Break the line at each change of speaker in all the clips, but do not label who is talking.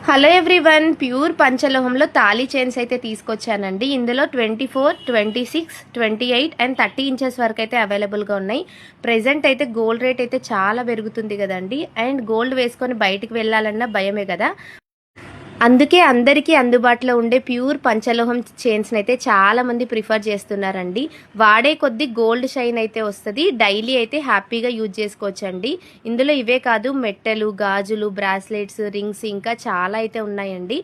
Hello everyone, pure పంచలోహంలో తాళీ chains అయితే తీసుకొచ్చానండి. ఇందులో 24, 26, 28 అండ్ 30 ఇంచెస్ వరకు అయితే అవైలబుల్గా ఉన్నాయి. ప్రెజెంట్ అయితే గోల్డ్ రేట్ అయితే చాలా పెరుగుతుంది కదండి. అండ్ గోల్డ్ వేసుకొని బయటికి వెళ్ళాలన్నా భయమే కదా. అందుకే అందరికీ అందుబాటులో ఉండే ప్యూర్ పంచలోహం చైన్స్ని అయితే చాలామంది ప్రిఫర్ చేస్తున్నారండి. వాడే కొద్దీ గోల్డ్ షైన్ అయితే వస్తుంది. డైలీ అయితే హ్యాపీగా యూజ్ చేసుకోవచ్చండి. ఇందులో ఇవే కాదు, మెట్టెలు, గాజులు, బ్రాస్లెట్స్, రింగ్స్ ఇంకా చాలా అయితే ఉన్నాయండి.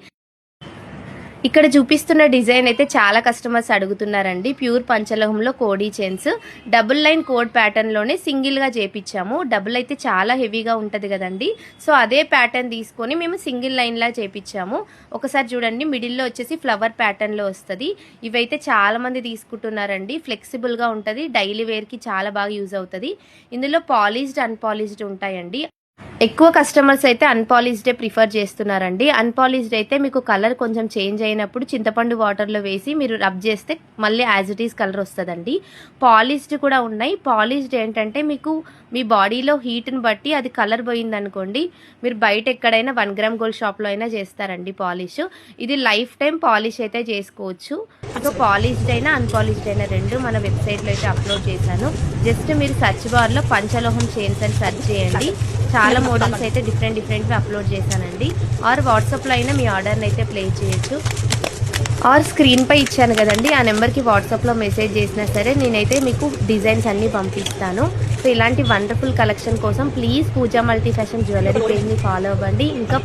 ఇక్కడ చూపిస్తున్న డిజైన్ అయితే చాలా కస్టమర్స్ అడుగుతున్నారండి. ప్యూర్ పంచలోహంలో కోడీ చైన్స్ డబుల్ లైన్ కోడ్ ప్యాటర్న్లోనే సింగిల్గా చేపించాము. డబుల్ అయితే చాలా హెవీగా ఉంటుంది కదండి. సో అదే ప్యాటర్న్ తీసుకొని మేము సింగిల్ లైన్లా చేపించాము. ఒకసారి చూడండి, మిడిల్లో వచ్చేసి ఫ్లవర్ ప్యాటర్న్లో వస్తుంది. ఇవైతే చాలామంది తీసుకుంటున్నారండి. ఫ్లెక్సిబుల్గా ఉంటుంది, డైలీ వేర్కి చాలా బాగా యూజ్ అవుతుంది. ఇందులో పాలిష్డ్, అన్పాలిష్డ్ ఉంటాయండి. ఎక్కువ కస్టమర్స్ అయితే అన్పాలిష్డే ప్రిఫర్ చేస్తున్నారండి. అన్పాలిష్డ్ అయితే మీకు కలర్ కొంచెం చేంజ్ అయినప్పుడు చింతపండు వాటర్లో వేసి మీరు రబ్ చేస్తే మళ్ళీ యాజ్ ఇట్ ఈస్ కలర్ వస్తుందండి. పాలిష్డ్ కూడా ఉన్నాయి. పాలిష్డ్ ఏంటంటే మీకు మీ బాడీలో హీట్ని బట్టి అది కలర్ పోయిందనుకోండి, మీరు బయట ఎక్కడైనా 1 గ్రామ్ గోల్డ్ షాప్లో అయినా చేస్తారండి పాలిష్. ఇది లైఫ్ టైం పాలిష్ అయితే చేసుకోవచ్చు. సో పాలిష్డ్ అయినా అన్పాలిష్డ్ అయినా రెండు మన వెబ్సైట్లో అయితే అప్లోడ్ చేశాను. జస్ట్ మీరు సర్చ్ బార్లో పంచలోహం చైన్స్ అని సెర్చ్ చేయండి. చాలా మోడల్స్ అయితే డిఫరెంట్గా అప్లోడ్ చేశానండి. ఆర్ వాట్సాప్లో అయినా మీ ఆర్డర్ని అయితే ప్లేస్ చేయొచ్చు. ఆర్ స్క్రీన్పై ఇచ్చాను కదండి, ఆ నెంబర్కి వాట్సాప్లో మెసేజ్ చేసినా సరే నేనైతే మీకు డిజైన్స్ అన్నీ పంపిస్తాను. సో ఇలాంటి వండర్ఫుల్ కలెక్షన్ కోసం please Pooja multi fashion jewellery పేజ్ని ఫాలో అవ్వండి. ఇంకా